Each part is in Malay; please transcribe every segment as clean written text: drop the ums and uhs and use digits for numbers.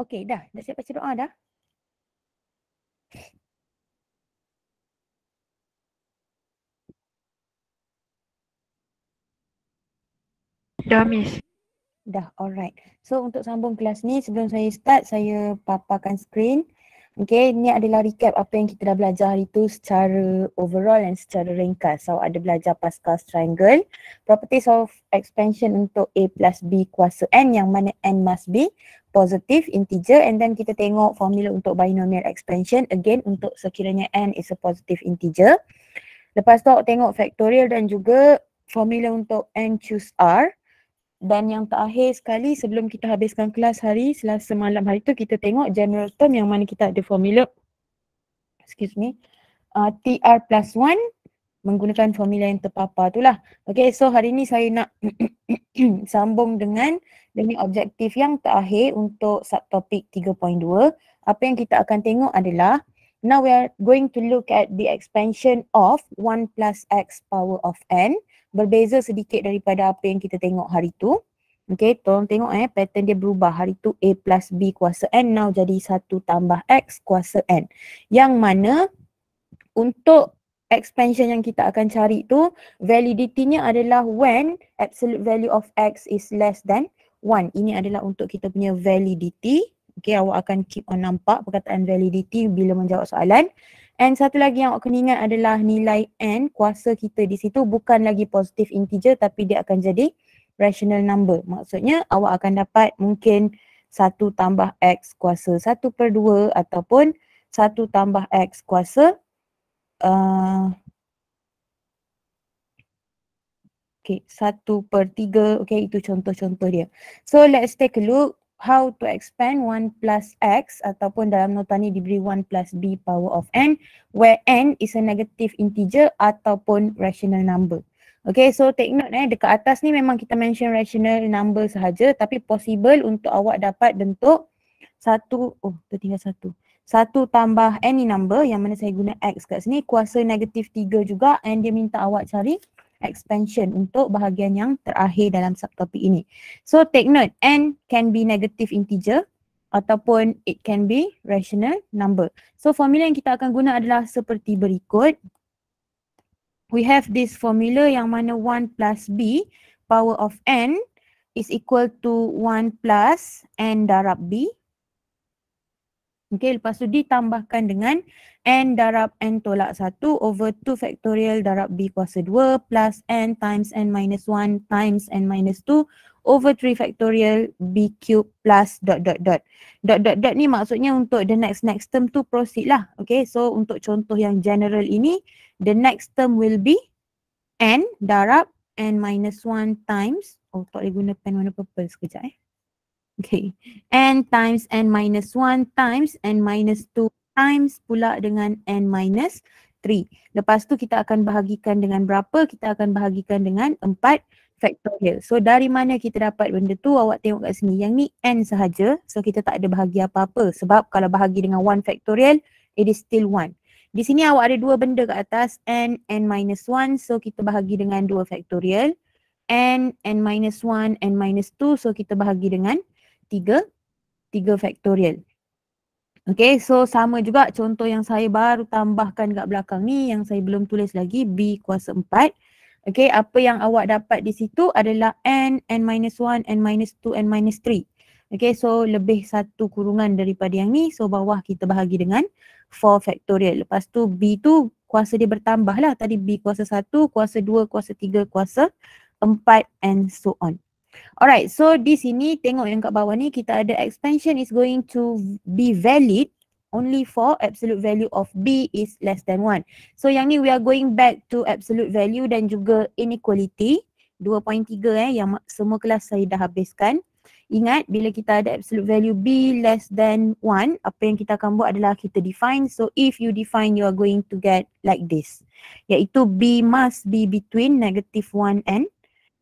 Okey, dah siap baca doa dah? Dah, Miss. Dah, alright. So untuk sambung kelas ni, sebelum saya start, saya paparkan skrin. Okay, ni adalah recap apa yang kita dah belajar hari tu secara overall dan secara ringkas. So ada belajar Pascal's triangle, properties of expansion untuk A plus B kuasa N yang mana N must be positive integer, and then kita tengok formula untuk binomial expansion again untuk sekiranya N is a positive integer. Lepas tu awak tengok factorial dan juga formula untuk N choose R. Dan yang terakhir sekali sebelum kita habiskan kelas hari Selasa malam hari tu, kita tengok general term yang mana kita ada formula TR plus 1 menggunakan formula yang terpapar tu lah. Okay, so hari ni saya nak sambung dengan objektif yang terakhir untuk subtopik 3.2. Apa yang kita akan tengok adalah, now we are going to look at the expansion of 1 plus x power of n. Berbeza sedikit daripada apa yang kita tengok hari tu. Okay, tolong tengok pattern dia berubah. Hari tu A plus B kuasa n, now jadi 1 tambah x kuasa n. Yang mana untuk expansion yang kita akan cari tu, validity-nya adalah when absolute value of x is less than 1. Ini adalah untuk kita punya validity. Okay, awak akan keep on nampak perkataan validity bila menjawab soalan. And satu lagi yang awak kena ingat adalah nilai n, kuasa kita di situ bukan lagi positive integer tapi dia akan jadi rational number. Maksudnya awak akan dapat mungkin 1 tambah x kuasa 1/2 ataupun 1 tambah x kuasa okay, 1/3. Okay, itu contoh-contoh dia. So let's take a look how to expand 1 plus x ataupun dalam nota ni diberi 1 plus b power of n where n is a negative integer ataupun rational number. Okay, so take note dekat atas ni memang kita mention rational number sahaja tapi possible untuk awak dapat bentuk 1, tertinggal 1. 1 tambah any number yang mana saya guna x kat sini, kuasa negatif 3 juga, and dia minta awak cari expansion untuk bahagian yang terakhir dalam subtopik ini. So take note, n can be negative integer ataupun it can be rational number. So formula yang kita akan guna adalah seperti berikut. We have this formula yang mana 1 plus b power of n is equal to 1 plus n darab b. Okay, lepas tu ditambahkan dengan n darab n tolak 1 over 2 factorial darab b kuasa 2 plus n times n minus 1 times n minus 2 over 3 factorial b cube plus dot dot dot. Dot dot dot ni maksudnya untuk the next term tu proceed lah. Okay, so untuk contoh yang general ini, the next term will be n darab n minus 1 times, tak boleh guna pen warna purple sekejap Okay, n times n minus 1 times n minus 2 times pula dengan n minus 3. Lepas tu kita akan bahagikan dengan berapa? Kita akan bahagikan dengan 4 factorial. So dari mana kita dapat benda tu? Awak tengok kat sini. Yang ni n sahaja. So kita tak ada bahagi apa-apa. Sebab kalau bahagi dengan 1 factorial, it is still 1. Di sini awak ada dua benda kat atas. N minus 1. So kita bahagi dengan 2 factorial. N minus 1, n minus 2. So kita bahagi dengan 3 factorial. Okay, so sama juga contoh yang saya baru tambahkan kat belakang ni yang saya belum tulis lagi, b kuasa 4. Okay, apa yang awak dapat di situ adalah n minus 1, n minus 2, n minus 3. Okay, so lebih satu kurungan daripada yang ni. So bawah kita bahagi dengan 4 factorial. Lepas tu b tu kuasa dia bertambah lah. Tadi b kuasa 1, kuasa 2, kuasa 3, kuasa 4 and so on. Alright, so di sini tengok yang kat bawah ni kita ada expansion is going to be valid only for absolute value of b is less than 1. So yang ni we are going back to absolute value dan juga inequality 2.3 yang semua kelas saya dah habiskan. Ingat bila kita ada absolute value b less than 1, apa yang kita akan buat adalah kita define. So if you define, you are going to get like this, iaitu b must be between negative 1 and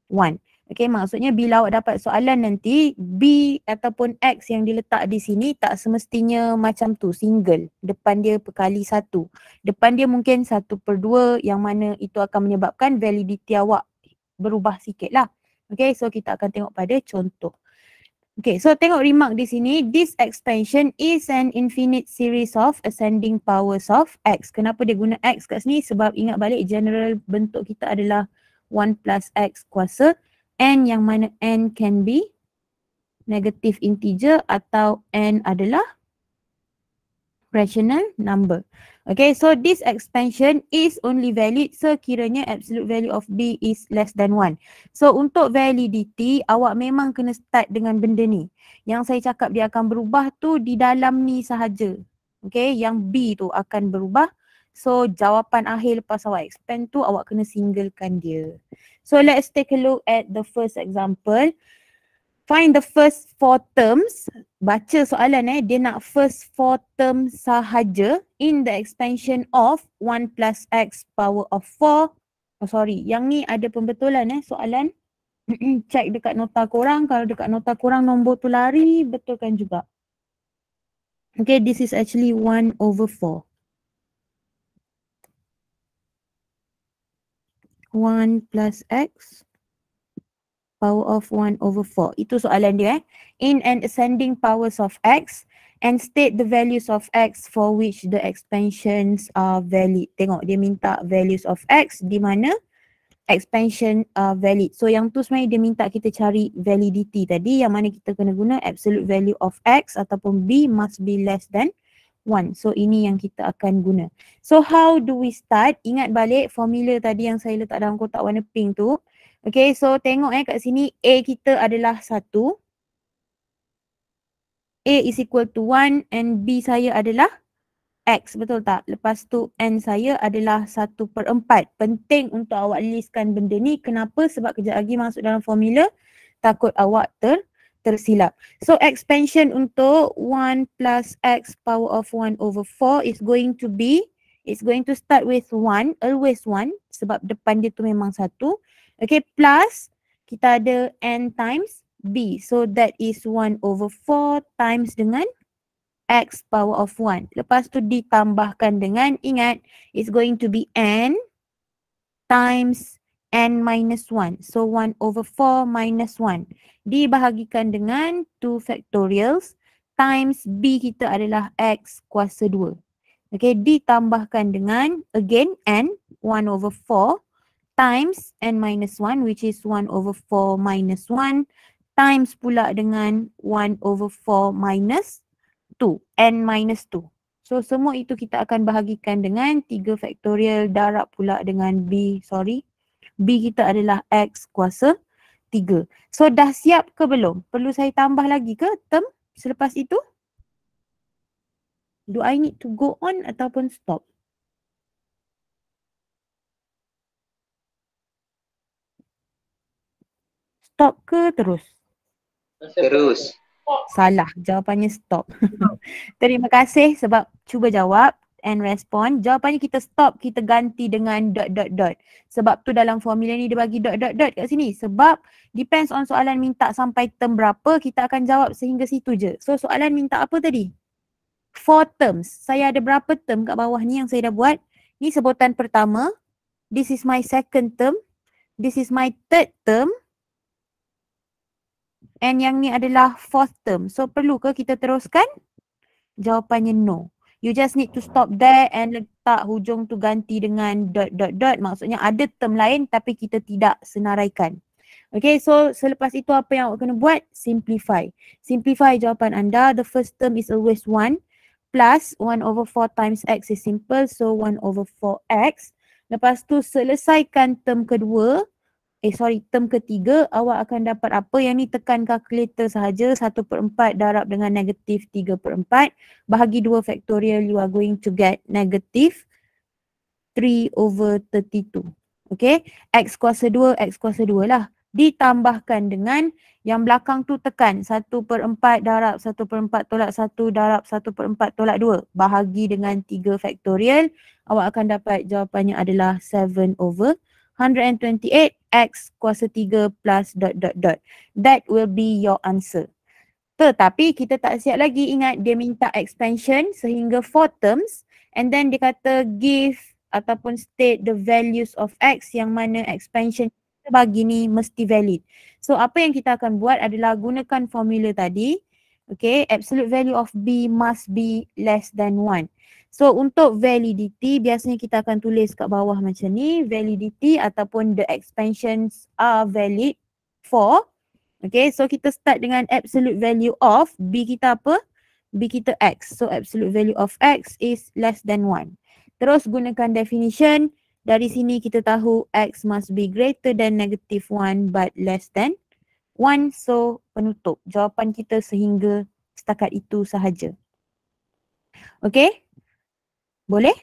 1. Okay, maksudnya bila awak dapat soalan nanti, B ataupun X yang diletak di sini tak semestinya macam tu, single. Depan dia perkali 1. Depan dia mungkin 1/2 yang mana itu akan menyebabkan validity awak berubah sikit lah. Okay, so kita akan tengok pada contoh. Okay, so tengok remark di sini. This expansion is an infinite series of ascending powers of x. Kenapa dia guna x kat sini? Sebab ingat balik general bentuk kita adalah 1 plus x kuasa n, yang mana n can be negative integer atau n adalah rational number. Okay, so this expansion is only valid sekiranya absolute value of b is less than 1. So untuk validity, awak memang kena start dengan benda ni. Yang saya cakap dia akan berubah tu di dalam ni sahaja. Okay, yang b tu akan berubah. So jawapan akhir lepas awak expand tu, awak kena singlekan dia. So let's take a look at the first example. Find the first 4 terms. Baca soalan dia nak first 4 terms sahaja in the expansion of 1 plus x power of 4. Oh sorry, yang ni ada pembetulan soalan. Check dekat nota korang. Kalau dekat nota korang nombor tu lari, betulkan juga. Okay, this is actually 1 over 4. 1 plus x power of 1 over 4. Itu soalan dia In an ascending powers of x and state the values of x for which the expansions are valid. Tengok dia minta values of x di mana expansion are valid. So yang tu sebenarnya dia minta kita cari validity tadi, yang mana kita kena guna absolute value of x ataupun b must be less than 1. So ini yang kita akan guna. So how do we start? Ingat balik formula tadi yang saya letak dalam kotak warna pink tu. Okay, so tengok kat sini A kita adalah 1. A is equal to 1 and B saya adalah X, betul tak? Lepas tu N saya adalah 1/4. Penting untuk awak listkan benda ni. Kenapa? Sebab kejap lagi masuk dalam formula, takut awak tersilap. So expansion untuk 1 plus X power of 1 over 4 is going to be, it's going to start with 1, always 1 sebab depan dia tu memang 1. Okay, plus kita ada n times b. So that is 1 over 4 times dengan x power of 1. Lepas tu ditambahkan dengan, ingat, it's going to be n times n minus 1. So 1 over 4 minus 1. Dibahagikan dengan 2 factorials times b kita adalah x kuasa 2. Okay, ditambahkan dengan, again, n, 1 over 4. Times n minus 1 which is 1 over 4 minus 1 times pula dengan 1 over 4 minus 2, n minus 2. So semua itu kita akan bahagikan dengan 3 factorial darab pula dengan b, b kita adalah x kuasa 3. So dah siap ke belum? Perlu saya tambah lagi ke term selepas itu? Do I need to go on ataupun stop? Stop ke terus? Terus. Salah, jawapannya stop. Terima kasih sebab cuba jawab and respond. Jawapannya kita stop, kita ganti dengan ... Sebab tu dalam formula ni dia bagi ... kat sini. Sebab depends on soalan minta sampai term berapa, kita akan jawab sehingga situ je. So soalan minta apa tadi? 4 terms. Saya ada berapa term kat bawah ni yang saya dah buat? Ni sebutan pertama. This is my second term. This is my third term. And yang ni adalah 4th term. So perlu ke kita teruskan? Jawapannya no. You just need to stop there and letak hujung tu ganti dengan ... Maksudnya ada term lain tapi kita tidak senaraikan. Okay, so selepas itu apa yang awak kena buat? Simplify. Simplify jawapan anda. The first term is always 1 plus 1 over 4 times x is simple. So 1 over 4x. Lepas tu selesaikan term kedua. Term ketiga, awak akan dapat apa? Yang ni tekan kalkulator sahaja. 1/4 darab dengan negatif 3/4. Bahagi 2 factorial, you are going to get negative 3 over 32. Okay, x kuasa 2 lah. Ditambahkan dengan yang belakang tu tekan 1/4 darab 1/4 tolak 1 darab 1/4 tolak 2. Bahagi dengan 3 factorial, awak akan dapat jawapannya adalah 7 over 128 x kuasa 3 plus ... That will be your answer. Tetapi kita tak siap lagi. Ingat dia minta expansion sehingga 4 terms. And then dia kata give ataupun state the values of x, yang mana expansion kita bagi ni mesti valid. So apa yang kita akan buat adalah gunakan formula tadi. Okay, absolute value of B must be less than 1. So untuk validity biasanya kita akan tulis kat bawah macam ni. Validity ataupun the expansions are valid for. Okay, so kita start dengan absolute value of B kita apa? B kita X. So absolute value of X is less than 1. Terus gunakan definition. Dari sini kita tahu X must be greater than negative 1 but less than 1. So penutup jawapan kita sehingga setakat itu sahaja. Okay? Boleh?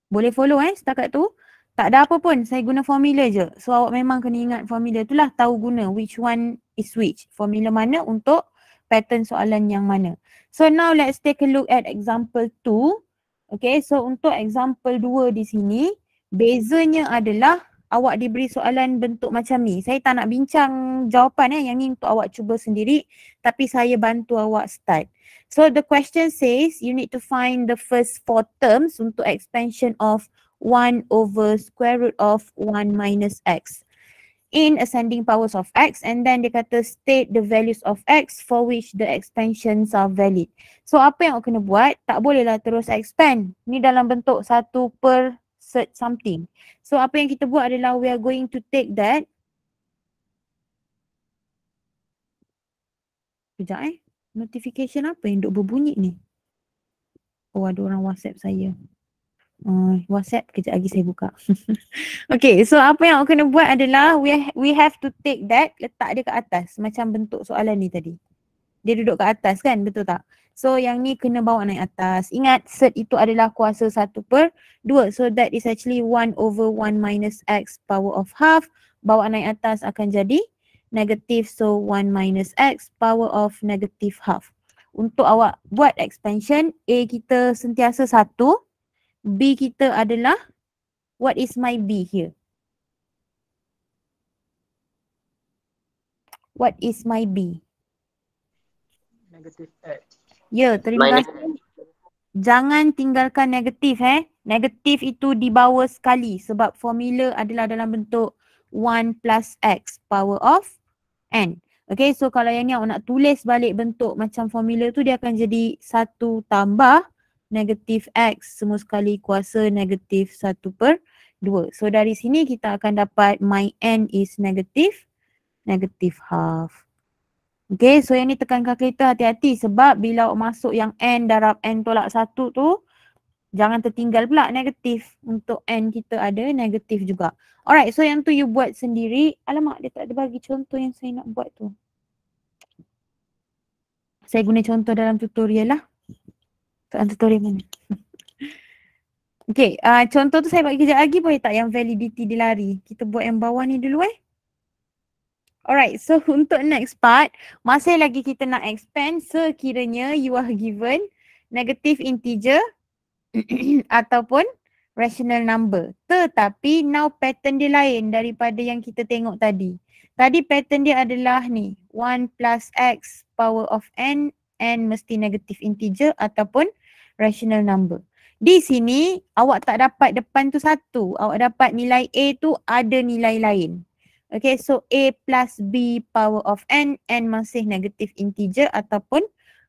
Boleh follow setakat tu? Tak ada apa pun, saya guna formula je. So awak memang kena ingat formula tu lah, tahu guna which one is which. Formula mana untuk pattern soalan yang mana. So now let's take a look at example 2. Okay, so untuk example 2 di sini, bezanya adalah awak diberi soalan bentuk macam ni. Saya tak nak bincang jawapan yang ni untuk awak cuba sendiri, tapi saya bantu awak start. So the question says you need to find the first 4 terms untuk expansion of 1 over square root of 1 minus x in ascending powers of x, and then dia kata state the values of x for which the expansions are valid. So apa yang awak kena buat? Tak bolehlah terus expand. Ni dalam bentuk 1 per set something. So apa yang kita buat adalah we are going to take that. Sekejap notification apa yang duk berbunyi ni? Oh, ada orang WhatsApp saya. WhatsApp kejap lagi saya buka. Okay, so apa yang awak kena buat adalah we have to take that, letak dia kat atas macam bentuk soalan ni tadi. Dia duduk kat atas kan, betul tak? So yang ni kena bawa naik atas. Ingat set itu adalah kuasa 1 per 2. So that is actually 1 over 1 minus x power of half. Bawa naik atas akan jadi negatif. So 1 minus x power of negative half. Untuk awak buat expansion, A kita sentiasa 1. B kita adalah, what is my B here? What is my B? Negative X. Ya, terima kasih. Jangan tinggalkan negatif Negatif itu dibawa sekali sebab formula adalah dalam bentuk 1 plus x power of n. Okay, so kalau yang ni awak nak tulis balik bentuk macam formula tu, dia akan jadi 1 tambah negatif x semua sekali kuasa negatif 1 per 2. So dari sini kita akan dapat my n is negative half. Okay, so yang ni tekan kalkulator, hati-hati sebab bila awak masuk yang n darab n tolak 1 tu, jangan tertinggal pula negatif. Untuk n kita ada negatif juga. Alright, so yang tu you buat sendiri. Alamak, dia tak ada bagi contoh yang saya nak buat tu. Saya guna contoh dalam tutorial lah. Dalam tutorial mana? Okay, contoh tu saya buat kejap lagi, boleh tak yang validity dia lari? Kita buat yang bawah ni dulu Alright, so untuk next part, masih lagi kita nak expand sekiranya you are given negative integer ataupun rational number. Tetapi now pattern dia lain daripada yang kita tengok tadi. Tadi pattern dia adalah ni, 1 plus x power of n mesti negative integer ataupun rational number. Di sini awak tak dapat depan tu 1, awak dapat nilai A tu ada nilai lain. Okay, so A plus B power of n masih negative integer ataupun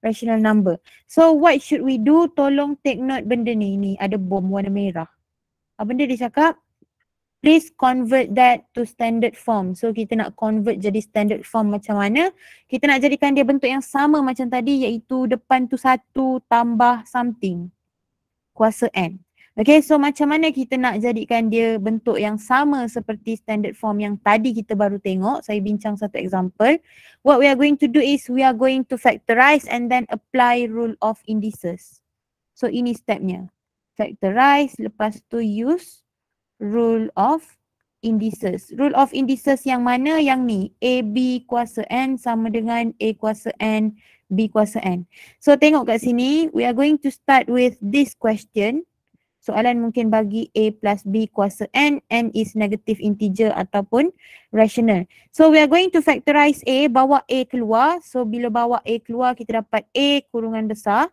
rational number. So what should we do? Tolong take note benda ni. Ni ada bom warna merah. Apa benda dia cakap? Please convert that to standard form. So kita nak convert jadi standard form macam mana? Kita nak jadikan dia bentuk yang sama macam tadi, iaitu depan tu 1 tambah something. Kuasa n. Okay, so macam mana kita nak jadikan dia bentuk yang sama seperti standard form yang tadi kita baru tengok. Saya bincang satu example. What we are going to do is we are going to factorize and then apply rule of indices. So ini stepnya. Factorize, lepas tu use rule of indices. Rule of indices yang mana? Yang ni. AB kuasa N sama dengan A kuasa N, B kuasa N. So tengok kat sini, we are going to start with this question. Soalan mungkin bagi A plus B kuasa N is negative integer ataupun rational. So we are going to factorize A, bawa A keluar. So bila bawa A keluar, kita dapat A kurungan besar.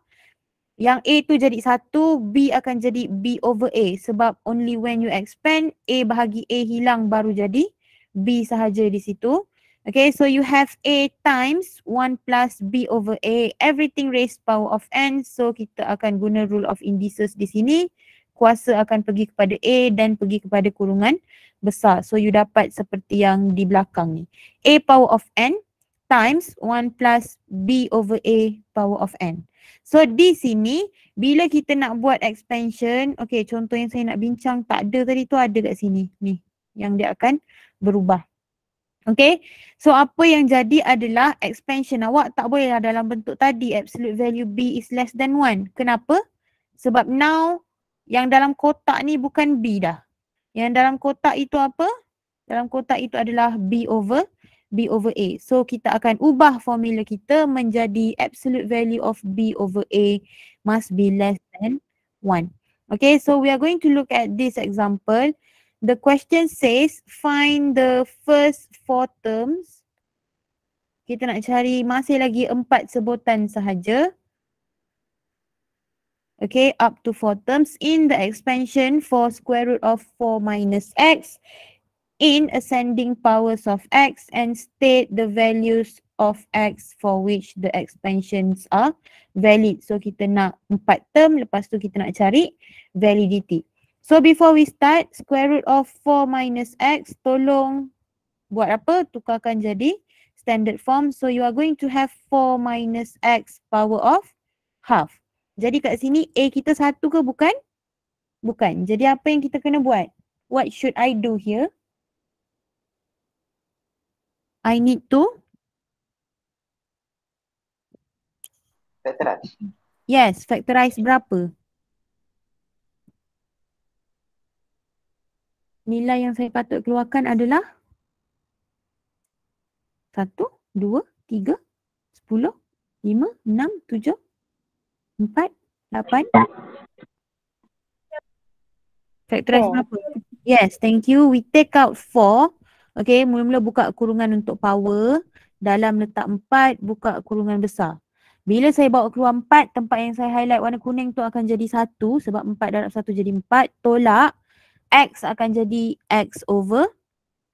Yang A tu jadi 1, B akan jadi B over A. Sebab only when you expand, A bahagi A hilang baru jadi B sahaja di situ. Okay, so you have A times 1 plus B over A, everything raised power of n. So kita akan guna rule of indices di sini. Kuasa akan pergi kepada A dan pergi kepada kurungan besar. So you dapat seperti yang di belakang ni. A power of n times 1 plus B over A power of n. So di sini bila kita nak buat expansion, okay, contoh yang saya nak bincang tak ada tadi tu, ada kat sini ni yang dia akan berubah. Okay, so apa yang jadi adalah expansion awak tak boleh lah dalam bentuk tadi absolute value B is less than 1. Kenapa? Sebab now yang dalam kotak ni bukan B dah. Yang dalam kotak itu apa? Dalam kotak itu adalah B over A. So kita akan ubah formula kita menjadi absolute value of B over A must be less than 1. Okay, so we are going to look at this example. The question says find the first 4 terms. Kita nak cari masih lagi 4 sebutan sahaja. Okay, up to 4 terms in the expansion for square root of 4 minus x in ascending powers of x and state the values of x for which the expansions are valid. So kita nak 4 term, lepas tu kita nak cari validity. So before we start, square root of 4 minus x, tolong buat apa? Tukarkan jadi standard form. So you are going to have 4 minus x power of half. Jadi kat sini A kita 1 ke bukan? Bukan. Jadi apa yang kita kena buat? What should I do here? I need to factorize. Yes, factorize berapa? Nilai yang saya patut keluarkan adalah 1, 2, 3, 10, 5, 6, 7, 4, 8. Factorize berapa? Yes, thank you. We take out 4. Okay, mula-mula buka kurungan untuk power. Dalam letak 4, buka kurungan besar. Bila saya bawa keluar 4, tempat yang saya highlight warna kuning tu akan jadi 1 sebab 4 darab 1 jadi 4. Tolak. X akan jadi X over 4.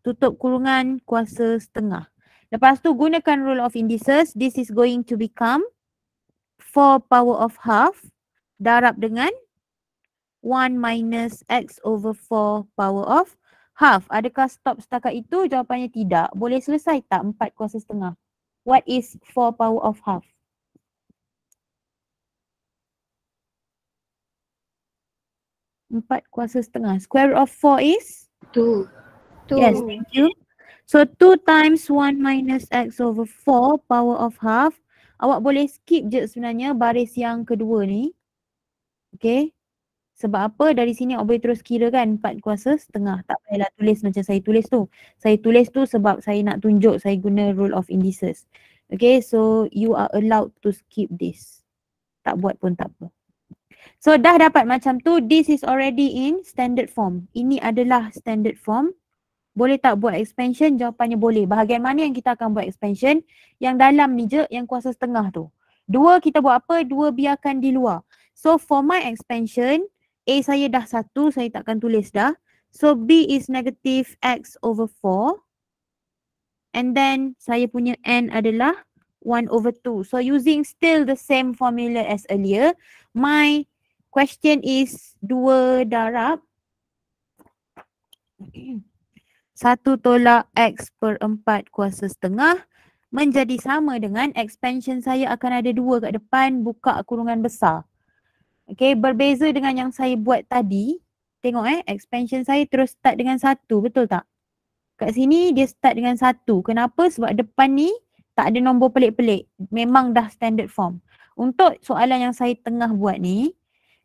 Tutup kurungan kuasa setengah. Lepas tu gunakan rule of indices. This is going to become 4 power of half darab dengan 1 minus X over 4 power of half. Adakah stop setakat itu? Jawapannya tidak. Boleh selesai tak 4 kuasa setengah? What is 4 power of half? 4 kuasa setengah. Square root of 4 is? 2. Yes, thank you. So 2 times 1 minus X over 4 power of half. Awak boleh skip je sebenarnya baris yang kedua ni. Okay. Sebab apa? Dari sini awak boleh terus kira kan 4 kuasa setengah. Tak payahlah tulis macam saya tulis tu. Saya tulis tu sebab saya nak tunjuk saya guna rule of indices. Okay, so you are allowed to skip this. Tak buat pun tak apa. So dah dapat macam tu, this is already in standard form. Ini adalah standard form. Boleh tak buat expansion? Jawapannya boleh. Bahagian mana yang kita akan buat expansion? Yang dalam ni je, yang kuasa setengah tu. 2 kita buat apa? 2 biarkan di luar. So for my expansion, A saya dah 1, saya takkan tulis dah. So B is negative X over 4. And then saya punya N adalah 1 over 2. So using still the same formula as earlier, my question is 2 darab 1 tolak X per 4 kuasa setengah menjadi sama dengan expansion saya akan ada 2 kat depan, buka kurungan besar. Okay, berbeza dengan yang saya buat tadi. Tengok expansion saya terus start dengan 1, betul tak? Kat sini dia start dengan 1. Kenapa? Sebab depan ni tak ada nombor pelik-pelik. Memang dah standard form. Untuk soalan yang saya tengah buat ni,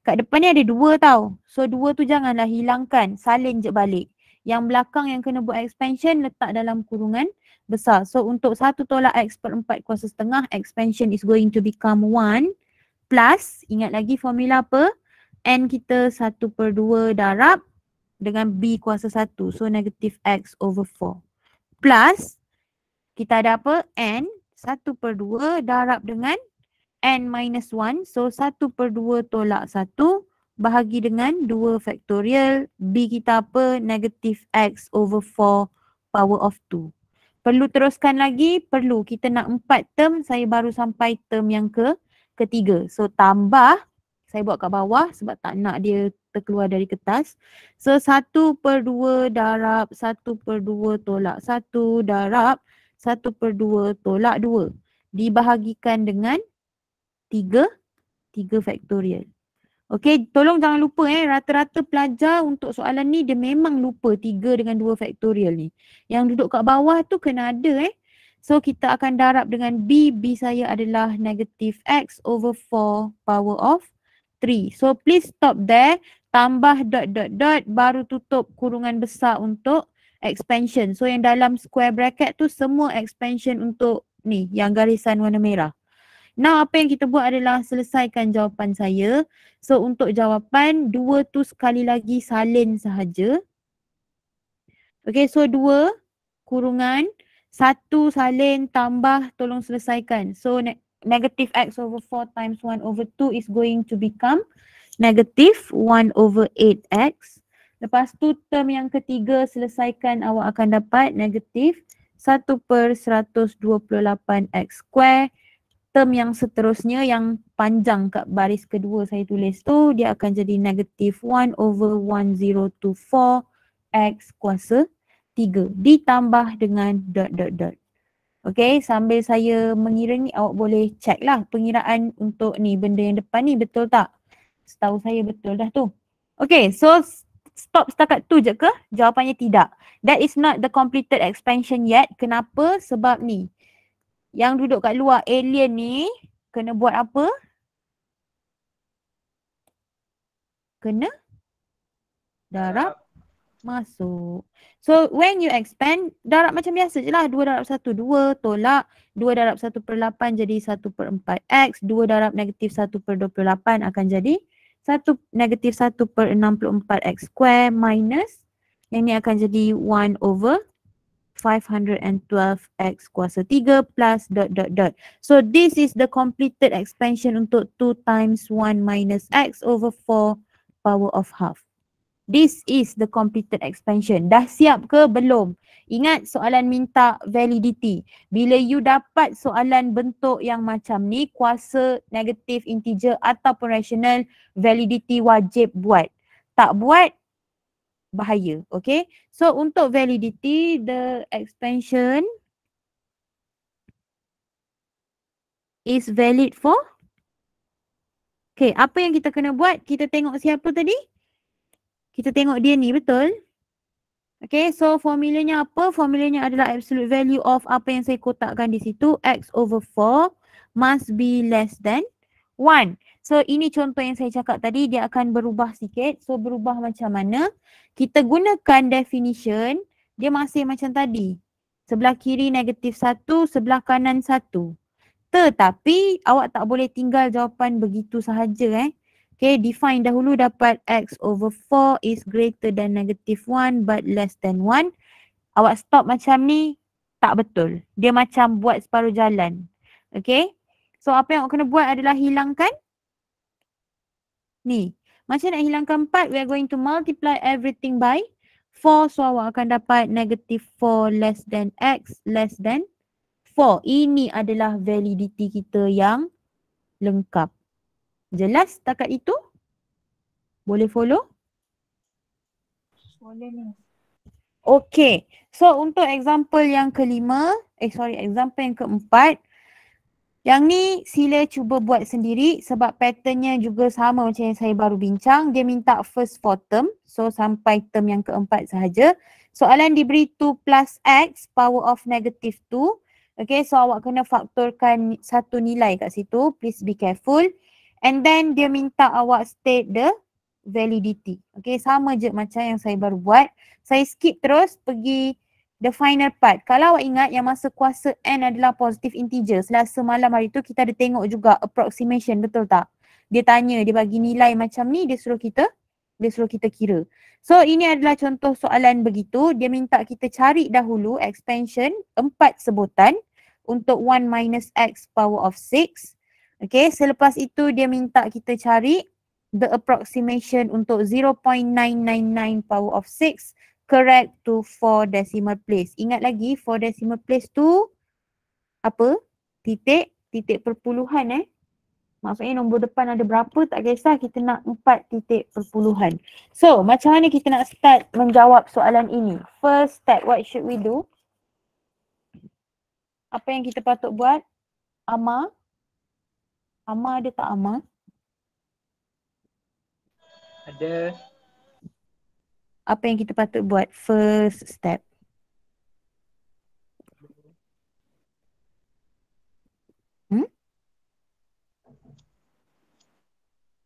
kat depan ni ada 2 tau. So 2 tu janganlah hilangkan, salin je balik. Yang belakang yang kena buat expansion letak dalam kurungan besar. So untuk 1 tolak X per 4 kuasa setengah, expansion is going to become 1 plus, ingat lagi formula apa? N kita 1/2 darab dengan B kuasa 1. So negative X over 4. Plus, kita ada apa? N 1/2 darab dengan N minus 1. So 1/2 tolak 1 bahagi dengan 2 faktorial. B kita apa? Negative X over 4 power of 2. Perlu teruskan lagi? Perlu. Kita nak 4 term, saya baru sampai term yang ketiga. So tambah, saya buat kat bawah sebab tak nak dia terkeluar dari kertas. So 1/2 darab 1/2 tolak 1 darab 1/2 tolak 2. Dibahagikan dengan 3 faktorial. Okey, tolong jangan lupa rata-rata pelajar untuk soalan ni dia memang lupa 3 dengan 2 faktorial ni. Yang duduk kat bawah tu kena ada So kita akan darab dengan B. B saya adalah negative X over 4 power of 3. So please stop there. Tambah dot dot dot baru tutup kurungan besar untuk expansion. So yang dalam square bracket tu semua expansion untuk ni yang garisan warna merah. Now apa yang kita buat adalah selesaikan jawapan saya. So untuk jawapan 2 tu sekali lagi salin sahaja. Okay, so 2 kurungan 1 salin tambah tolong selesaikan. So negative X over 4 times 1 over 2 is going to become negative 1 over 8X. Lepas tu term yang ketiga selesaikan, awak akan dapat negatif 1/128X square. Term yang seterusnya yang panjang kat baris kedua saya tulis tu, dia akan jadi negatif 1 over 1024 X kuasa 3 ditambah dengan dot dot dot. Okay, sambil saya mengira ni awak boleh check lah pengiraan untuk ni benda yang depan ni betul tak? Setahu saya betul dah tu. Okay, so stop setakat tu je ke? Jawapannya tidak. That is not the completed expansion yet. Kenapa? Sebab ni yang duduk kat luar alien ni kena buat apa? Kena darab masuk. So when you expand, darab macam biasa je lah. 2 darab 1, 2 tolak 2 darab 1/8 jadi 1/4X. 2 darab negatif 1/28 akan jadi negatif 1/64X square minus yang ni akan jadi 1 over 512X kuasa 3 plus dot dot dot. So this is the completed expansion untuk 2 times 1 minus X over 4 power of half. This is the completed expansion. Dah siap ke belum? Ingat soalan minta validity. Bila you dapat soalan bentuk yang macam ni, kuasa, negatif, integer ataupun rational, validity wajib buat. Tak buat, bahaya. Okay. So untuk validity, the expansion is valid for. Okay, apa yang kita kena buat? Kita tengok siapa tadi? Kita tengok dia ni, betul? Okay, so formulanya apa? Formulanya adalah absolute value of apa yang saya kotakkan di situ. X over 4 must be less than 1. So ini contoh yang saya cakap tadi, dia akan berubah sikit. So berubah macam mana? Kita gunakan definition, dia masih macam tadi. Sebelah kiri negatif 1, sebelah kanan 1. Tetapi awak tak boleh tinggal jawapan begitu sahaja Okay, define dahulu dapat X over 4 is greater than negative 1 but less than 1. Awak stop macam ni, tak betul. Dia macam buat separuh jalan. Okay, so apa yang awak kena buat adalah hilangkan ni. Macam nak hilangkan 4, we are going to multiply everything by 4. So awak akan dapat negative 4 less than X less than 4. Ini adalah validity kita yang lengkap. Jelas setakat itu? Boleh follow? Boleh ni. Okay. So untuk example yang kelima, example yang keempat. Yang ni sila cuba buat sendiri sebab patternnya juga sama macam yang saya baru bincang. Dia minta first 4 term. So sampai term yang keempat sahaja. Soalan diberi 2 plus X power of negative 2. Okay, so awak kena faktorkan satu nilai kat situ. Please be careful. And then dia minta awak state the validity. Okay, sama je macam yang saya baru buat. Saya skip terus pergi the final part. Kalau awak ingat yang masa kuasa N adalah positive integer. Selasa malam hari tu kita ada tengok juga approximation, betul tak? Dia tanya, dia bagi nilai macam ni, dia suruh kita kira. So ini adalah contoh soalan begitu. Dia minta kita cari dahulu expansion 4 sebutan untuk 1 minus X power of 6. Okay, selepas itu dia minta kita cari the approximation untuk 0.999 power of 6 correct to 4 decimal place. Ingat lagi 4 decimal place tu apa? Titik perpuluhan Maksudnya nombor depan ada berapa tak kisah, kita nak 4 titik perpuluhan. So macam mana kita nak start menjawab soalan ini? First step, what should we do? Apa yang kita patut buat? Ama ada tak Ama? Ada. Apa yang kita patut buat? First step.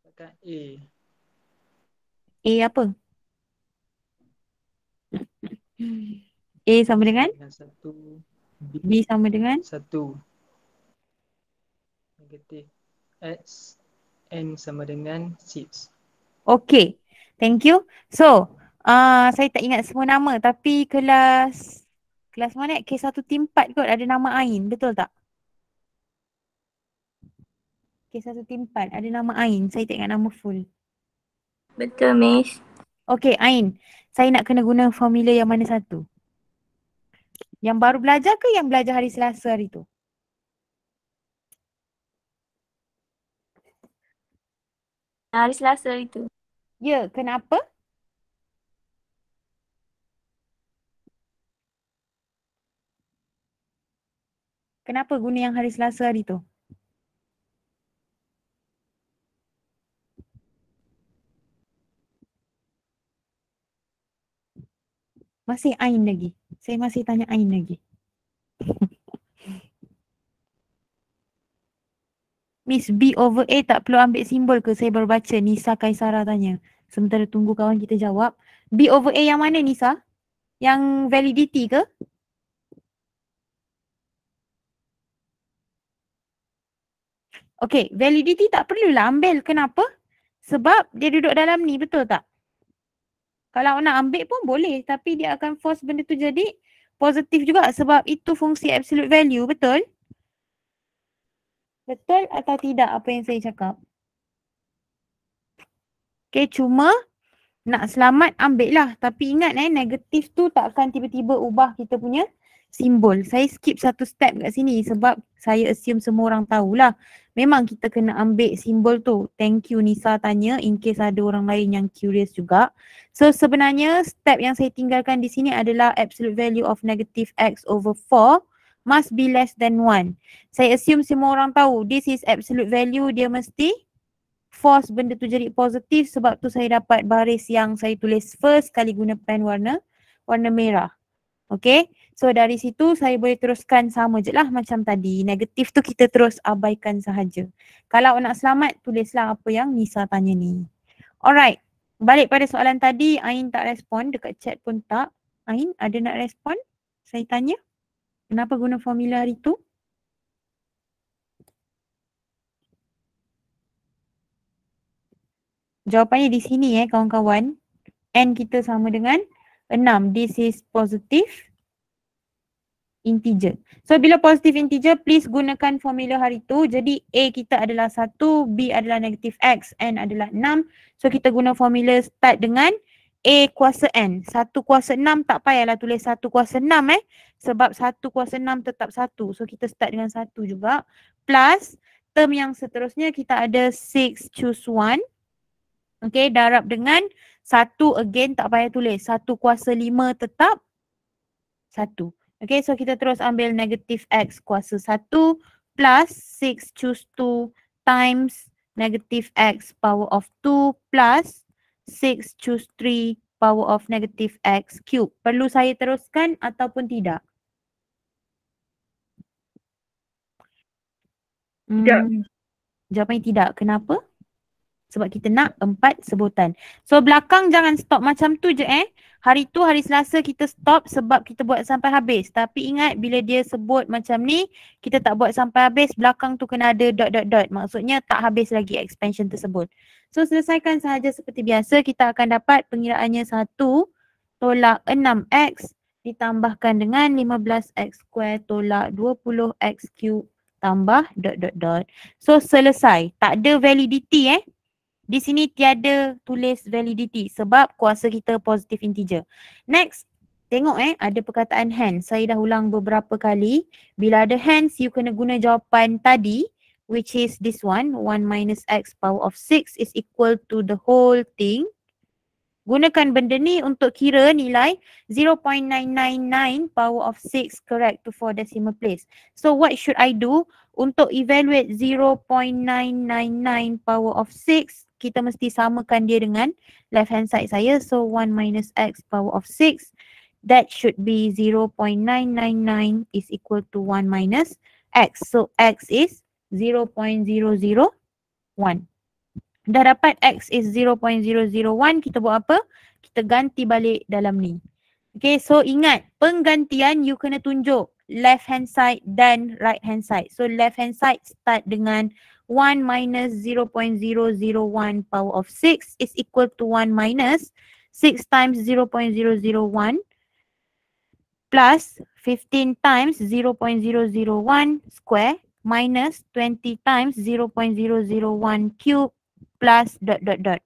Tekan A. A apa? A sama dengan? Satu. B sama dengan? Satu. Negatif X. N sama dengan 6. Okay. Thank you. So, saya tak ingat semua nama tapi kelas mana? K1 Tim 4 kot ada nama Ain. Betul tak? K1 Tim 4 ada nama Ain. Saya tak ingat nama full. Betul, Miss. Okay, Ain. Saya nak kena guna formula yang mana satu? Yang baru belajar ke yang belajar hari Selasa hari tu? Hari Selasa itu. Ya, kenapa? Kenapa guna yang hari Selasa hari tu? Masih Ain lagi. Saya masih tanya Ain lagi. Miss, B over A tak perlu ambil simbol ke? Saya baru baca Nisa Kaisara tanya. Sementara tunggu kawan kita jawab. B over A yang mana Nisa? Yang validity ke? Okay, validity tak perlulah ambil. Kenapa? Sebab dia duduk dalam ni, betul tak? Kalau nak ambil pun boleh, tapi dia akan force benda tu jadi positif juga sebab itu fungsi absolute value, betul? Betul atau tidak apa yang saya cakap? Okay, cuma nak selamat ambil lah. Tapi ingat negatif tu tak akan tiba-tiba ubah kita punya simbol. Saya skip satu step kat sini sebab saya assume semua orang tahulah. Memang kita kena ambil simbol tu. Thank you Nisa tanya in case ada orang lain yang curious juga. So sebenarnya step yang saya tinggalkan di sini adalah absolute value of negative x over 4 must be less than 1. Saya assume semua orang tahu this is absolute value, dia mesti force benda tu jadi positif sebab tu saya dapat baris yang saya tulis first kali guna pen warna merah. Okay, so dari situ saya boleh teruskan sama je lah macam tadi. Negatif tu kita terus abaikan sahaja. Kalau nak selamat, tulislah apa yang Nisa tanya ni. Alright, balik pada soalan tadi, Ain tak respon, dekat chat pun tak. Ain ada nak respon? Saya tanya, kenapa guna formula hari tu? Jawapannya di sini kawan-kawan. N kita sama dengan 6. This is positive integer. So bila positive integer, please gunakan formula hari tu. Jadi A kita adalah 1, B adalah negative X, N adalah 6. So kita guna formula start dengan A kuasa N. 1 kuasa 6 tak payahlah tulis 1 kuasa 6 sebab 1 kuasa 6 tetap 1. So kita start dengan 1 juga. Plus term yang seterusnya kita ada 6 choose 1. Okay, darab dengan 1 again tak payah tulis. 1 kuasa 5 tetap 1. Okay, so kita terus ambil negative X kuasa 1 plus 6 choose 2 times negative X power of 2 plus 6 choose 3 power of negative X cube. Perlu saya teruskan ataupun tidak? Jawapannya tidak. Kenapa? Sebab kita nak 4 sebutan. So belakang jangan stop macam tu je Hari tu hari Selasa kita stop sebab kita buat sampai habis. Tapi ingat bila dia sebut macam ni, kita tak buat sampai habis, belakang tu kena ada dot dot dot. Maksudnya tak habis lagi expansion tersebut. So selesaikan sahaja seperti biasa, kita akan dapat pengiraannya 1 tolak 6x ditambahkan dengan 15x square tolak 20x cube tambah dot dot dot. So selesai. Tak ada validity Di sini tiada tulis validity sebab kuasa kita positive integer. Next, tengok ada perkataan hence. Saya dah ulang beberapa kali. Bila ada hence, you kena guna jawapan tadi, which is this one, 1 minus x power of 6 is equal to the whole thing. Gunakan benda ni untuk kira nilai 0.999 power of 6 correct to 4 decimal place. So what should I do? Untuk evaluate 0.999 power of 6, kita mesti samakan dia dengan left hand side saya. So 1 minus x power of 6, that should be 0.999 is equal to 1 minus x. So x is 0.001. Dah dapat x is 0.001, kita buat apa? Kita ganti balik dalam ni. Okay, so ingat, penggantian you kena tunjuk left hand side dan right hand side. So left hand side start dengan 1 minus 0.001 power of 6 is equal to 1 minus 6 times 0.001 plus 15 times 0.001 square minus 20 times 0.001 cube plus dot dot dot.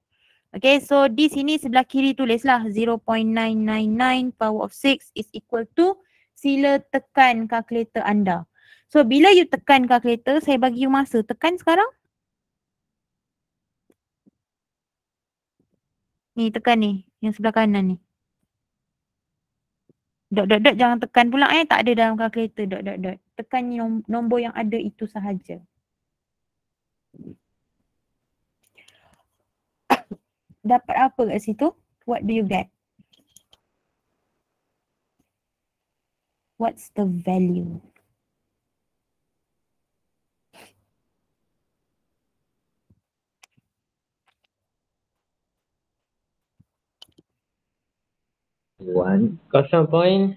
Okay, so di sini sebelah kiri tulislah 0.999 power of 6 is equal to, sila tekan kalkulator anda. So bila you tekan kalkulator, saya bagi you masa, tekan sekarang. Ni tekan ni, yang sebelah kanan ni. Dot dot dot jangan tekan pula tak ada dalam kalkulator dot dot dot. Tekan nombor yang ada itu sahaja. Dapat apa kat situ? What do you get? What's the value? One 0.99.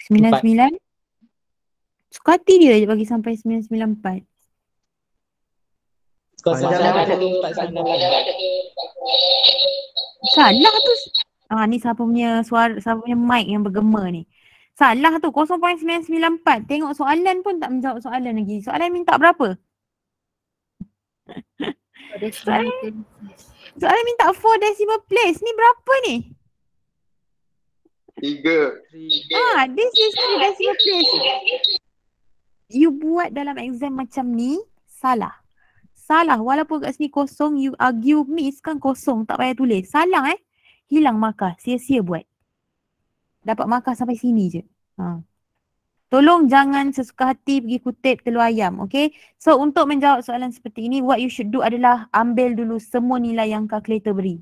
99? Suka hati dia je bagi sampai 994. Salah tu. Ni siapa punya suara, siapa punya mic yang bergema ni. Salah tu, 0.994. Tengok soalan pun tak menjawab soalan lagi. Soalan minta berapa? Soalan minta 4 decimal place. Ni berapa ni? 3. This is 3 decimal place. You buat dalam exam macam ni, salah. Salah, walaupun kat sini kosong, you argue miss kan kosong, tak payah tulis. Salah hilang markah, sia-sia buat. Dapat markah sampai sini je. Tolong jangan sesuka hati pergi kutip telur ayam, okay? So untuk menjawab soalan seperti ini, what you should do adalah ambil dulu semua nilai yang kalkulator beri.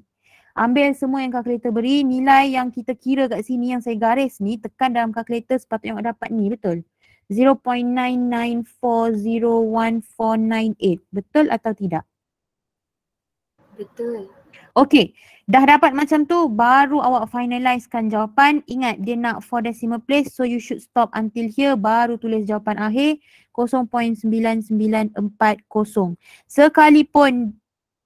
Ambil semua yang kalkulator beri, nilai yang kita kira kat sini yang saya garis ni, tekan dalam kalkulator sepatutnya dapat ni, betul? 0.9940148. Betul atau tidak? Betul. Okey, dah dapat macam tu, baru awak finalizekan jawapan. Ingat, dia nak 4 decimal place, so you should stop until here, baru tulis jawapan akhir 0.9940. Sekalipun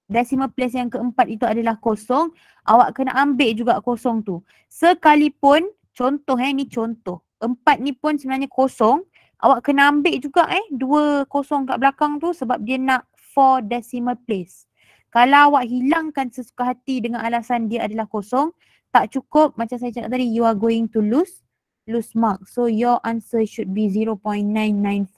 decimal place yang keempat itu adalah kosong, awak kena ambil juga kosong tu. Sekalipun, contoh ni contoh, 4 ni pun sebenarnya kosong, awak kena ambil juga 2 kosong kat belakang tu sebab dia nak 4 decimal place. Kalau awak hilangkan sesuka hati dengan alasan dia adalah kosong, tak cukup, macam saya cakap tadi, you are going to lose mark. So your answer should be 0.9940.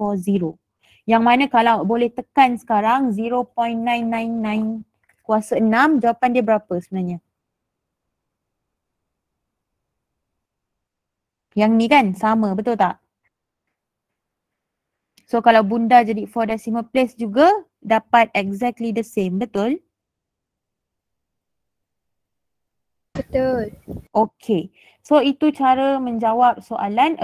Yang mana kalau boleh tekan sekarang 0.999 kuasa 6, jawapan dia berapa sebenarnya? Yang ni kan sama, betul tak? So kalau bunda jadi 4 decimal place juga dapat exactly the same, betul? Betul. Okay. So itu cara menjawab soalan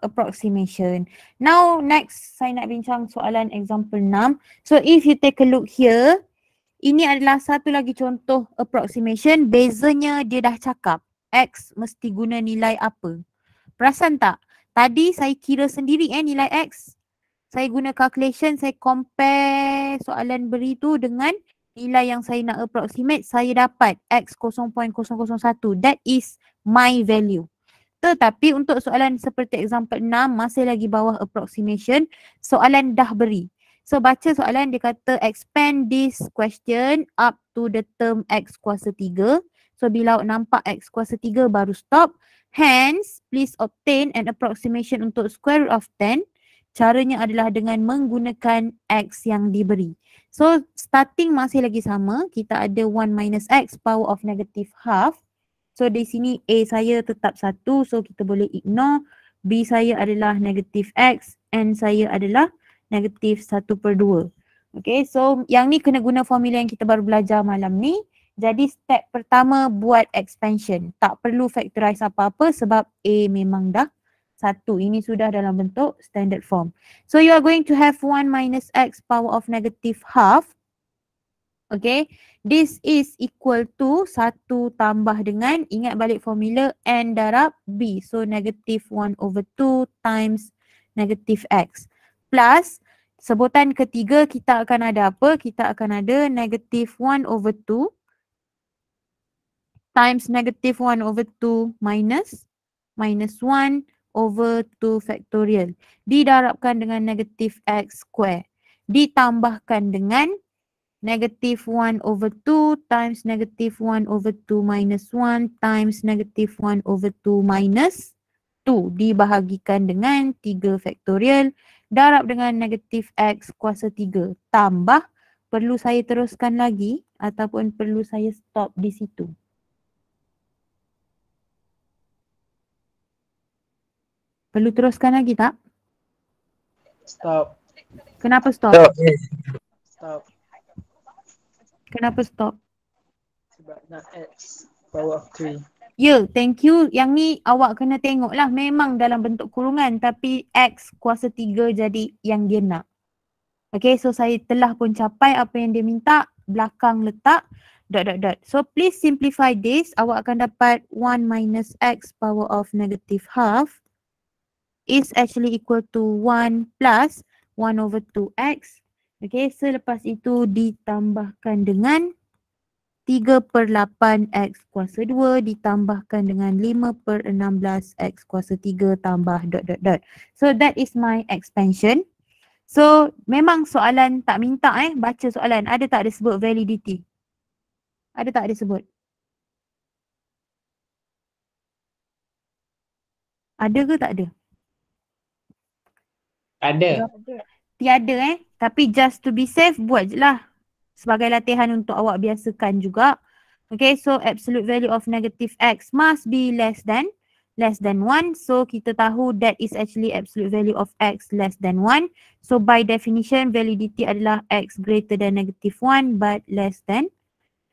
approximation. Now next saya nak bincang soalan example 6. So if you take a look here, ini adalah satu lagi contoh approximation. Bezanya dia dah cakap X mesti guna nilai apa. Perasan tak? Tadi saya kira sendiri nilai X. Saya guna calculation, saya compare soalan beri tu dengan nilai yang saya nak approximate, saya dapat X 0.001. That is my value. Tetapi untuk soalan seperti example 6, masih lagi bawah approximation, soalan dah beri. So baca soalan dia kata expand this question up to the term x kuasa 3. So bila awak nampak x kuasa 3 baru stop. Hence, please obtain an approximation untuk square root of 10. Caranya adalah dengan menggunakan x yang diberi. So starting masih lagi sama. Kita ada 1 minus x power of negative half. So di sini A saya tetap 1. So kita boleh ignore. B saya adalah negative x. N saya adalah negatif 1/2. Okay, so yang ni kena guna formula yang kita baru belajar malam ni. Jadi step pertama buat expansion. Tak perlu factorize apa-apa sebab A memang dah 1. Ini sudah dalam bentuk standard form. So you are going to have 1 minus x power of negative half. Okay, this is equal to 1 tambah dengan, ingat balik formula, N darab B. So negative 1/2 times negative x. Plus, sebutan ketiga kita akan ada apa? Kita akan ada negative 1/2 times negative 1/2 minus 1/2 factorial. Didarabkan dengan negative x square. Ditambahkan dengan negative 1/2 times negative 1/2 minus 1 times negative 1/2 minus 2. Dibahagikan dengan 3 factorial. Darab dengan negatif x kuasa 3 tambah, perlu saya teruskan lagi ataupun perlu saya stop di situ? Perlu teruskan lagi tak? Stop. Kenapa stop? Stop. Kenapa stop? Sebab nak x power of 3. Ya, thank you. Yang ni awak kena tengok lah. Memang dalam bentuk kurungan tapi x kuasa 3 jadi yang dia nak. Okay, so saya telah pun capai apa yang dia minta. Belakang letak dot dot dot. So please simplify this. Awak akan dapat 1 minus x power of negative half is actually equal to 1 plus 1/2x. Okay, selepas itu ditambahkan dengan 3/8 x kuasa 2 ditambahkan dengan 5/16 x kuasa 3 tambah dot dot dot. So that is my expansion. So memang soalan tak minta baca soalan. Ada tak dia sebut validity? Ada tak dia sebut? Ada ke tak ada? Ada. Tiada tapi just to be safe buat je lah. Sebagai latihan untuk awak biasakan juga. Okay, so absolute value of negative x must be less than 1. So kita tahu that is actually absolute value of x less than 1. So by definition validity adalah x greater than negative 1 but less than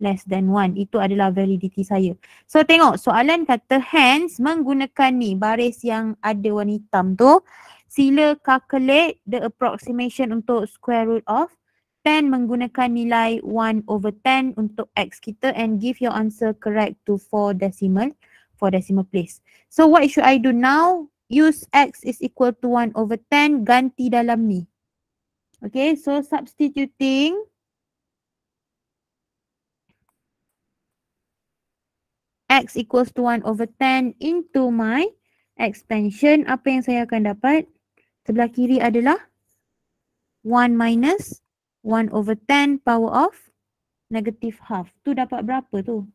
1. Itu adalah validity saya. So tengok soalan kata hence menggunakan ni baris yang ada warna hitam tu. Sila calculate the approximation untuk square root of 10 menggunakan nilai 1/10 untuk x kita and give your answer correct to 4 decimal place. So what should I do now? Use x is equal to 1/10, ganti dalam ni. Okay, so substituting x equals to 1/10 into my expansion, apa yang saya akan dapat? Sebelah kiri adalah 1 minus 1/10 power of negative half. Tu dapat berapa tu?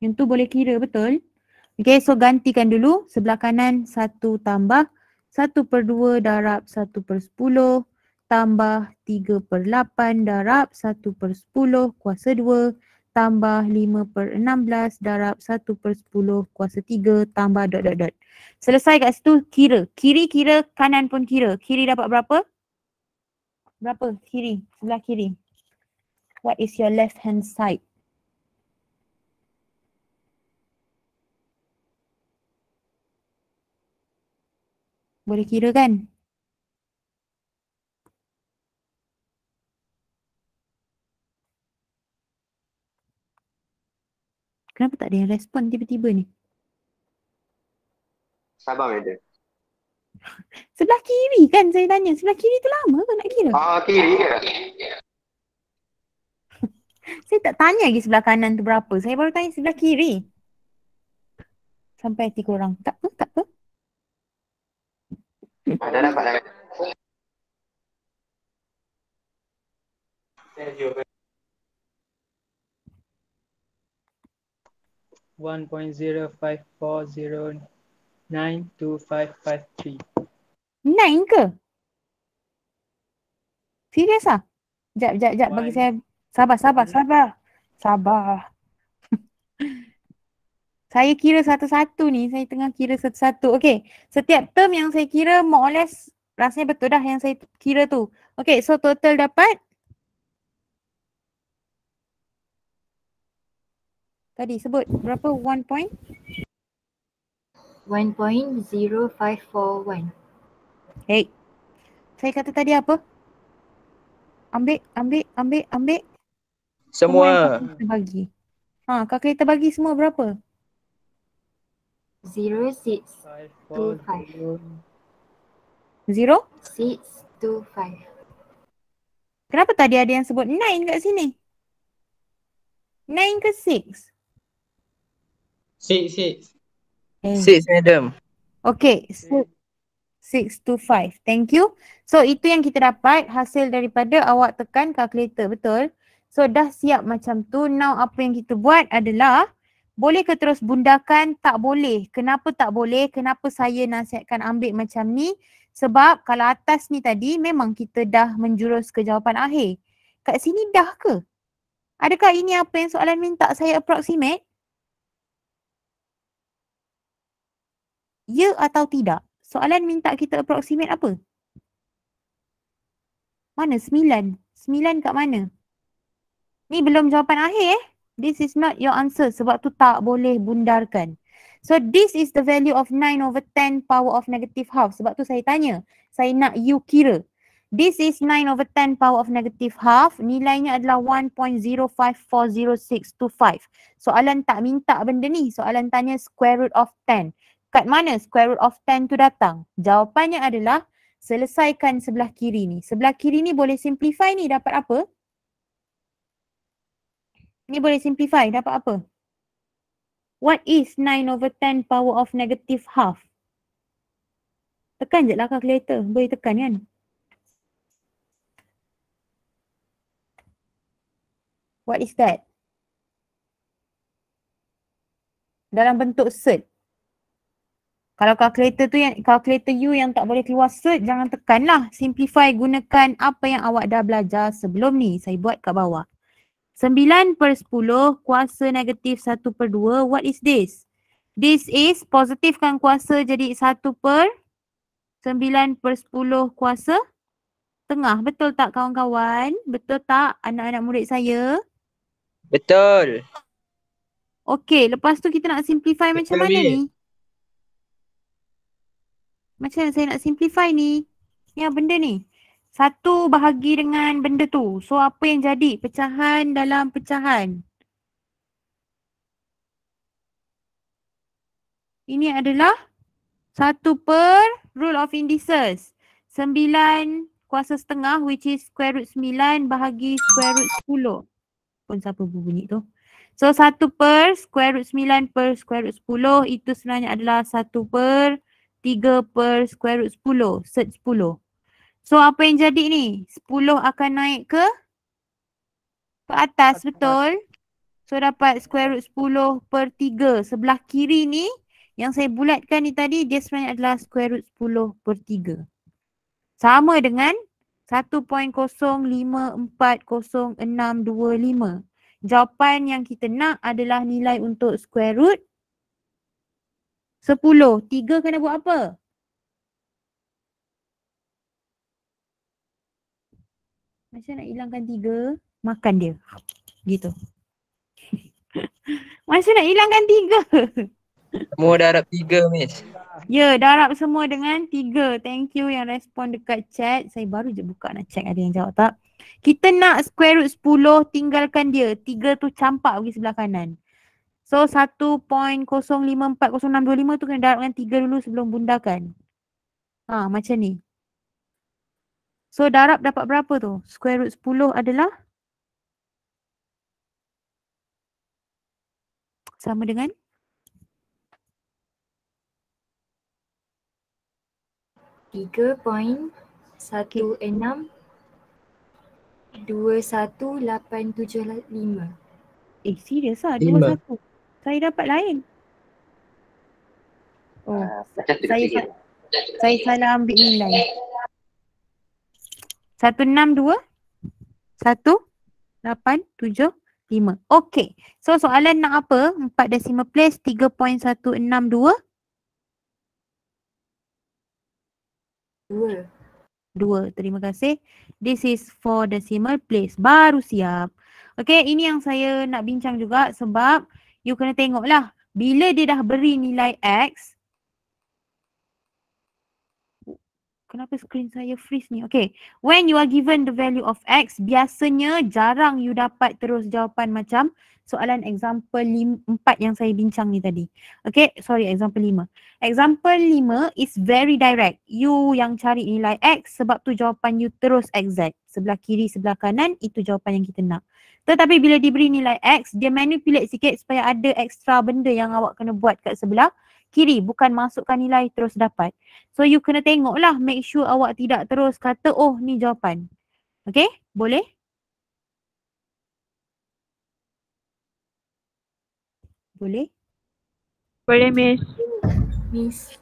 Yang tu boleh kira betul? Okay, so gantikan dulu. Sebelah kanan 1 tambah 1/2 darab 1/10 tambah 3/8 darab 1/10 kuasa 2 tambah 5/16 darab 1/10 kuasa 3 tambah dot dot dot. Selesai kat situ kira. Kiri kira, kanan pun kira. Kiri dapat berapa? Berapa? Kiri. Sebelah kiri. What is your left hand side? Boleh kira kan? Kenapa tak ada yang respon tiba-tiba ni? Sabar, madam. Sebelah kiri kan saya tanya. Sebelah kiri tu lama ke nak kira? Kiri ke? Saya tak tanya lagi sebelah kanan tu berapa. Saya baru tanya sebelah kiri. Sampai hati korang. Tak apa, tak apa. Dah dapat dah. (1.0540925553). 9 ke? Serius ah? Jap. Bagi saya. Sabar. Saya kira satu-satu ni. Saya tengah kira satu-satu. Okay. Setiap term yang saya kira more or less rasanya betul dah yang saya kira tu. Okay. So total dapat. Tadi sebut berapa? 1 point? 1.0541. Hey. Saya kata tadi apa? Ambil. Semua yang kalkulator bagi. Kalkulator bagi semua berapa? 0625. 0? 625. Kenapa tadi ada yang sebut 9 kat sini? 9 ke 6? 6. Eh. 6, madam. Okay. 6 to 5. Thank you. So itu yang kita dapat hasil daripada awak tekan kalkulator. Betul? So dah siap macam tu. Now apa yang kita buat adalah boleh ke terus bundakan? Tak boleh. Kenapa tak boleh? Kenapa saya nasihatkan ambil macam ni? Sebab kalau atas ni tadi memang kita dah menjurus ke jawapan akhir. Kat sini dah ke? Adakah ini apa yang soalan minta saya approximate? Ya atau tidak? Soalan minta kita approximate apa? Mana 9? 9 kat mana? Ni belum jawapan akhir This is not your answer sebab tu tak boleh bundarkan. So this is the value of 9/10 power of negative half. Sebab tu saya tanya. Saya nak you kira. This is 9/10 power of negative half. Nilainya adalah 1.054065. Soalan tak minta benda ni. Soalan tanya square root of 10. Kat mana square root of 10 tu datang? Jawapannya adalah selesaikan sebelah kiri ni. Sebelah kiri ni boleh simplify ni dapat apa? Ni boleh simplify dapat apa? What is 9/10 power of negative half? Tekan je lah kalkulator. Boleh tekan kan? What is that? Dalam bentuk cert. Kalau kalkulator tu yang kalkulator you yang tak boleh keluar cert, jangan tekan lah. Simplify, gunakan apa yang awak dah belajar sebelum ni. Saya buat kat bawah. 9/10 kuasa negatif 1/2. What is this? This is positifkan kuasa jadi 1/9/10 kuasa tengah. Betul tak kawan-kawan? Betul tak anak-anak murid saya? Betul. Okey, lepas tu kita nak simplify macam mana Miss. ni? Macam mana saya nak simplify ni? Yang benda ni. 1 bahagi dengan benda tu. So apa yang jadi? Pecahan dalam pecahan. Ini adalah 1 per rule of indices. 9 kuasa setengah which is square root 9 bahagi square root 10. Pun siapa berbunyi tu. So 1 per square root 9 per square root 10 itu sebenarnya adalah 1 per 3 per square root 10. Set 10. So apa yang jadi ni? 10 akan naik ke atas, betul? So dapat square root 10 per 3. Sebelah kiri ni yang saya bulatkan ni tadi dia sebenarnya adalah square root 10 per 3. Sama dengan 1.054065. Jawapan yang kita nak adalah nilai untuk square root 10. 3 kena buat apa? Macam nak hilangkan 3? Makan dia. Gitu. Macam nak hilangkan 3? Semua darab 3, Miss. Ya, darab semua dengan 3. Thank you yang respon dekat chat. Saya baru je buka nak check ada yang jawab tak. Kita nak square root 10 tinggalkan dia. 3 tu campak pergi sebelah kanan. So 1.054065 tu kena darab dengan 3 dulu sebelum bundakan. Macam ni. So darab dapat berapa tu? Square root 10 adalah sama dengan 3.16. 21,875. Serius lah, 5. 21. Saya dapat lain. Oh, Macam tu saya ketiga. saya salah ambil nilai. 162 1875. Okey. So soalan nak apa? 4 decimal place 3.162. 2. 2. Terima kasih. This is 4 decimal place. Baru siap. Okey, ini yang saya nak bincang juga sebab you kena tengoklah. Bila dia dah beri nilai X, kenapa screen saya freeze ni? Okay. When you are given the value of X, biasanya jarang you dapat terus jawapan macam soalan example 4 yang saya bincang ni tadi. Okay, sorry, example 5. Example 5 is very direct. You yang cari nilai X sebab tu jawapan you terus exact. Sebelah kiri, sebelah kanan, itu jawapan yang kita nak. Tetapi bila diberi nilai X, dia manipulate sikit supaya ada extra benda yang awak kena buat kat sebelah kiri. Bukan masukkan nilai terus dapat. So you kena tengok lah, make sure awak tidak terus kata, oh ni jawapan. Okay, boleh? Boleh? Boleh, Miss. Miss.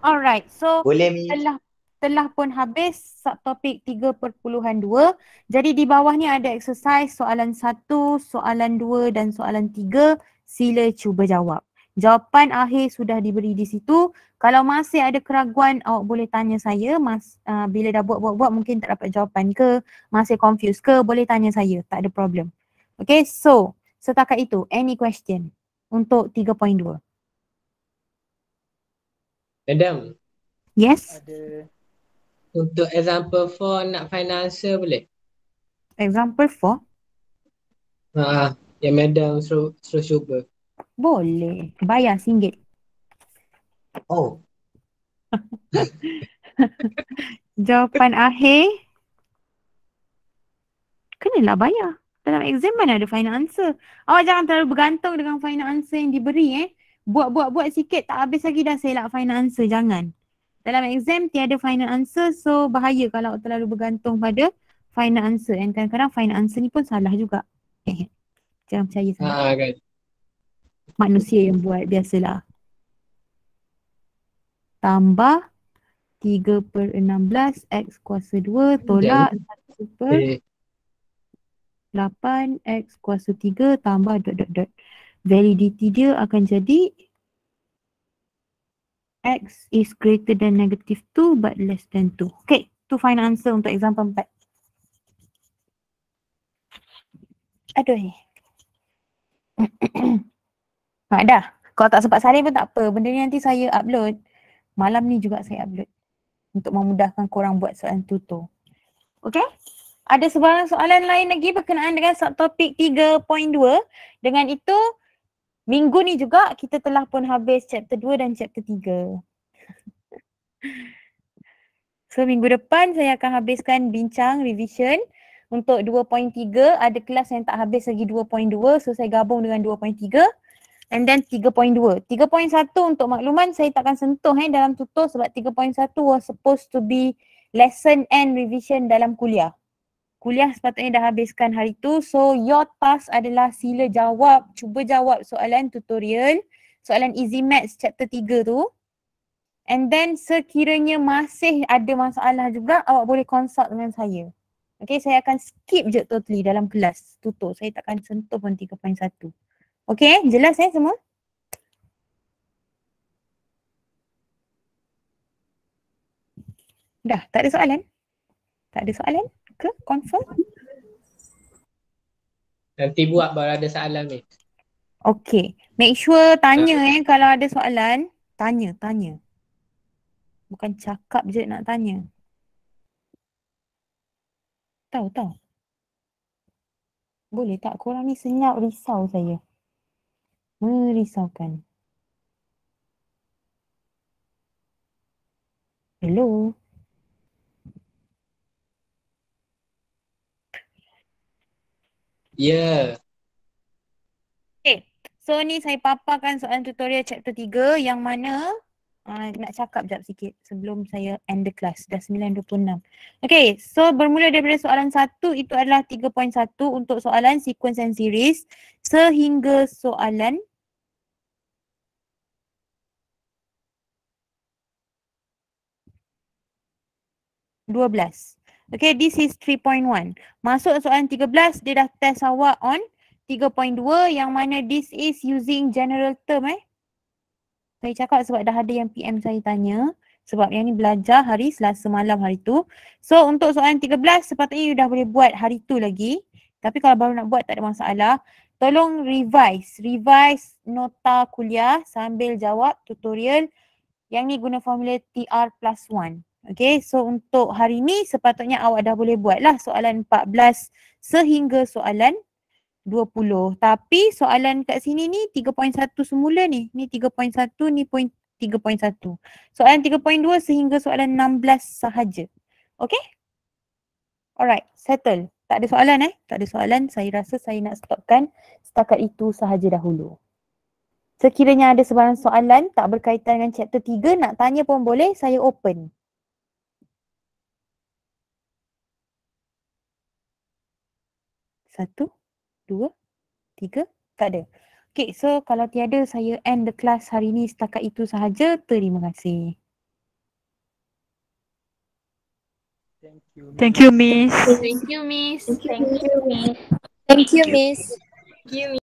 Alright, so Boleh, Miss. telah pun habis subtopik 3.2. Jadi di bawah ni ada exercise soalan 1, soalan 2 dan soalan 3. Sila cuba jawab. Jawapan akhir sudah diberi di situ. Kalau masih ada keraguan, awak boleh tanya saya. Bila dah buat mungkin tak dapat jawapan ke, masih confused ke, boleh tanya saya. Tak ada problem. Okay, so setakat itu, any question untuk 3.2? Madam, Yes? Ada untuk example 4 nak find answer boleh? Example 4? Yang madam suruh cuba. Boleh. Bayar RM1. Oh. Jawapan akhir kenalah bayar. Dalam exam mana ada final answer. Awak jangan terlalu bergantung dengan final answer yang diberi Buat sikit tak habis lagi dah selak final answer. Jangan. Dalam exam tiada final answer, so bahaya kalau awak terlalu bergantung pada final answer. And kadang-kadang final answer ni pun salah juga. Jangan percaya sangat. Kan. Manusia yang buat, biasalah. Tambah 3/16 X kuasa 2 tolak 1/8 X kuasa 3 tambah ... Validity dia akan jadi X is greater than negative 2 but less than 2. Okay, tu final answer untuk example 4. Aduh. Dah. Kalau tak sempat salin pun tak apa. Benda ni nanti saya upload. Malam ni juga saya upload. Untuk memudahkan korang buat soalan tutor. Okay? Ada sebarang soalan lain lagi berkenaan dengan subtopik 3.2. Dengan itu, minggu ni juga kita telah pun habis chapter 2 dan chapter 3. So minggu depan saya akan habiskan bincang revision. Untuk 2.3 ada kelas yang tak habis lagi 2.2. So saya gabung dengan 2.3. And then 3.2. 3.1 untuk makluman saya takkan sentuh dalam tutor sebab 3.1 was supposed to be lesson and revision dalam kuliah. Kuliah sepatutnya dah habiskan hari tu. So your task adalah sila jawab, cuba jawab soalan tutorial, soalan easy maths chapter 3 tu. And then sekiranya masih ada masalah juga, awak boleh consult dengan saya. Okay, saya akan skip je totally dalam kelas tutor. Saya takkan sentuh pun 3.1. Okay, jelas semua? Dah, tak ada soalan? Tak ada soalan ke? Confirm? Nanti buat baru ada soalan ni. Okay, make sure tanya kalau ada soalan. Tanya. Bukan cakap je nak tanya. Tahu. Boleh tak? Korang ni senyap risau saya. Merisaukan. Hello? Ya. Okay. So ni saya paparkan soalan tutorial chapter 3 yang mana Nak cakap jap sikit sebelum saya end the class. Dah 9.26. Okay, so bermula daripada soalan 1 itu adalah 3.1 untuk soalan sequence and series sehingga soalan (12). Okay, this is 3.1. Masuk soalan 13, dia dah test awak on 3.2 yang mana this is using general term Saya cakap sebab dah ada yang PM saya tanya. Sebab yang ni belajar hari Selasa malam hari tu. So untuk soalan 13 sepatutnya you dah boleh buat hari tu lagi. Tapi kalau baru nak buat tak ada masalah. Tolong revise. Revise nota kuliah sambil jawab tutorial. Yang ni guna formula TR+1. Okay, so untuk hari ni sepatutnya awak dah boleh buat lah soalan 14 sehingga soalan 20. Tapi soalan kat sini ni 3.1 semula ni. Ni 3.1, ni point 3.1. Soalan 3.2 sehingga soalan 16 sahaja. Okay? Alright, settle. Tak ada soalan Tak ada soalan. Saya rasa saya nak stopkan setakat itu sahaja dahulu. Sekiranya ada sebarang soalan tak berkaitan dengan chapter 3 nak tanya pun boleh, saya open. Satu, 2, 3, tak ada. Okay, so kalau tiada saya end the class hari ni setakat itu sahaja. Terima kasih. Thank you, Miss. Thank you, Miss. Thank you, Miss. Thank you, Miss.